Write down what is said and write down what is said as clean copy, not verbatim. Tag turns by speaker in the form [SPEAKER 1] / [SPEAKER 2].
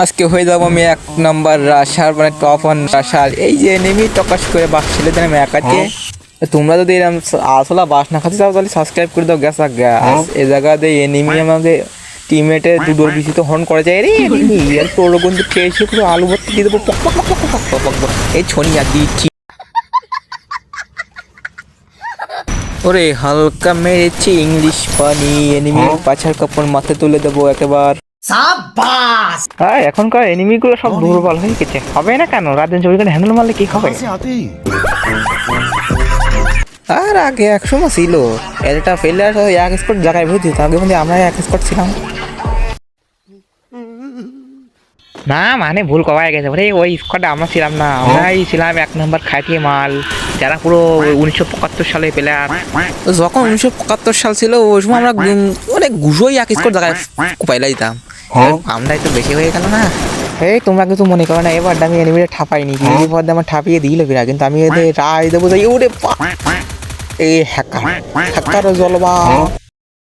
[SPEAKER 1] আজকে হয়ে যাবো আমি 1 নাম্বার রাশার মানে টপ 1 রাশার। এই যে এনিমি টকাশ করে বাস ছেলে দেন আমি একাকে। তোমরা যদি এরকম আসলা বাস না খাতে চাও তাহলে সাবস্ক্রাইব করে দাও। গ্যাস গ্যাস এই জায়গাতে এনিমি আমাকে টিমমেটে দুটোর বেশি তো হর্ন করে যায় রে এনিমি আর তোর বন্ধু খেয়েছে পুরো আলু ভর্তি দিয়ে দেবো পক পক পক পক পক পক পক। এই ছনিয়া দিচ্ছি ওরে হালকা মেরেছি ইংলিশ পানি এনিমি পাছার কাপড় মাথায় তুলে দেবো একেবারে। হ্যাঁ এখনকার এনিমিগুলো সব দুর্বল হয়ে গেছে। হবে না কেন রাতের 24 ঘন্টা হ্যান্ডেল মারলে কি হবে? আর আগে এক সময় ছিল এটা ফেলার এক স্পট জায়গায় ভর্তি হতো। আগে মধ্যে আমরা এক স্পট ছিলাম না, মানে ভুল করা গেছে। ওরে ওই স্কোয়াডে আমরা ছিলাম না, আমরাই ছিলাম 1 নাম্বার খাইয়ে মাল, যারা পুরো 1975 সালে প্লেয়ার। যখন 1975 সাল ছিল ওই সময় আমরা অনেক গুজোই এক স্কোয়াড জায়গায় পাইলা দিতাম। আমরাই তো বেশি হয়ে গেল না। এই তোমরা কিন্তু মনে করো না এবার আমি এনিমিটা ঠাপাইনি, এবার আমার ঠাপিয়ে দিল বিরা, কিন্তু আমি এদের রায় দেবো যাই ওরে এই হ্যাকার হ্যাকার জলবা।